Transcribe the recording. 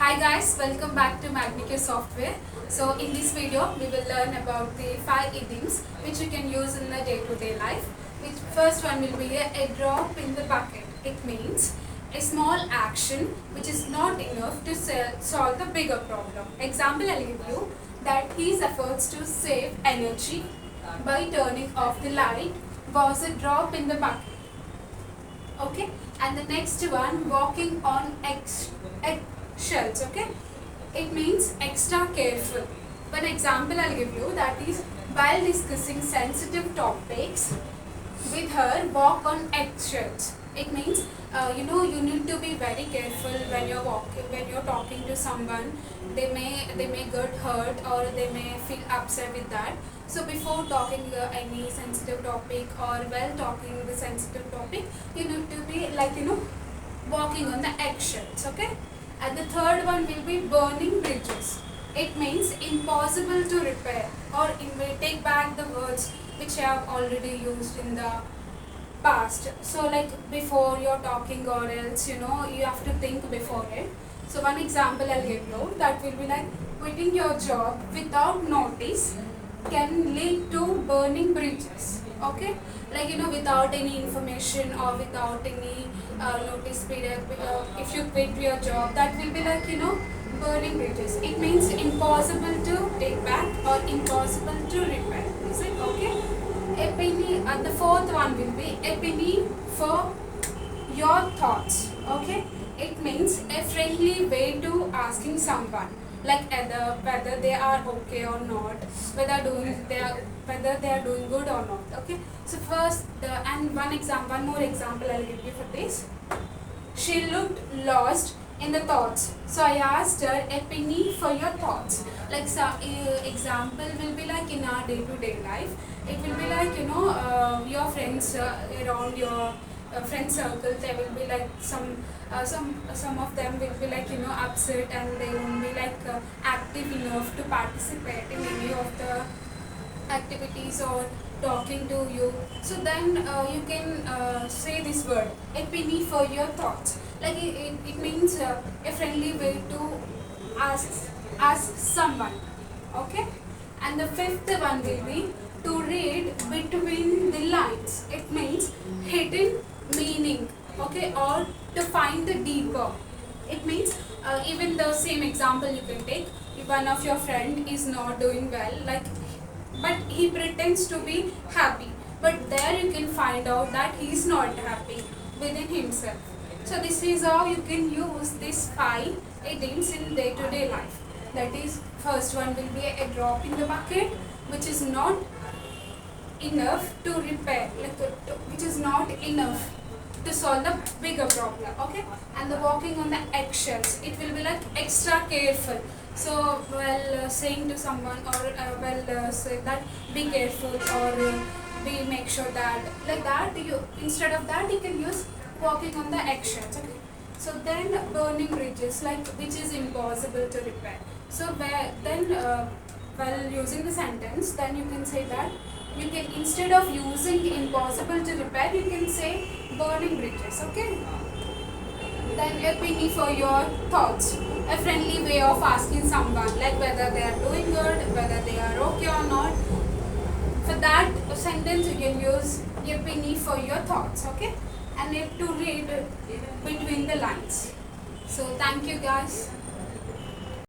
Hi guys, welcome back to Magneq software. So in this video, we will learn about the 5 idioms which you can use in the day-to-day life. Which first one will be a drop in the bucket. It means a small action which is not enough to solve the bigger problem. Example I'll give you that his efforts to save energy by turning off the light was a drop in the bucket. Okay, and the next one, walking on eggshells. Okay, it means extra careful. One example I'll give you, that is while discussing sensitive topics with her, walk on eggshells. It means you need to be very careful when you're talking to someone. They may get hurt or they may feel upset with that. So before talking any sensitive topic or while talking the sensitive topic, you need to be walking on the eggshells. Okay, and the third one will be burning bridges. It means impossible to repair, or take back the words which I have already used in the past. So like before you're talking, or else you have to think before it. So one example I'll give you, that will be like quitting your job without notice can lead to burning bridges. Okay, without any information or without any notice period, if you quit your job, that will be burning bridges. It means impossible to take back or impossible to repair. Is it okay? A penny, and the fourth one will be a penny for your thoughts. Okay, it means a friendly way to asking someone like whether they are okay or not, whether they are doing good or not. Okay, so first one more example I'll give you for this. She looked lost in the thoughts, so I asked her a penny for your thoughts. Like example will be like in our day-to-day life, it will be like your friends around your friend circle, they will be like some of them will be upset, and they won't be active enough to participate in any of the activities or talking to you. So then you can say this word, a penny for your thoughts. Like it means a friendly way to ask someone. Okay, and the fifth one will be to read between the lines. It means hidden meaning. Okay, or to find the deeper. It means even the same example you can take. If one of your friend is not doing well, but he pretends to be happy, but there you can find out that he is not happy within himself. So this is how you can use these 5 idioms in day-to-day life. That is, first one will be a drop in the bucket, which is not enough to repair, which is not enough to solve the bigger problem. Okay, and the walking on the eggshells, it will be like extra careful. So while saying to someone, or say that be careful, or make sure that, like that, you instead of that you can use walking on the eggshells. Okay, so then burning bridges, like which is impossible to repair. So while using the sentence, then you can say that you can, instead of using impossible to repair, you can say burning bridges. Okay, then a penny for your thoughts, a friendly way of asking someone like whether they are doing good, whether they are okay or not. For that sentence you can use a penny for your thoughts. Okay, and you have to read between the lines. So thank you guys.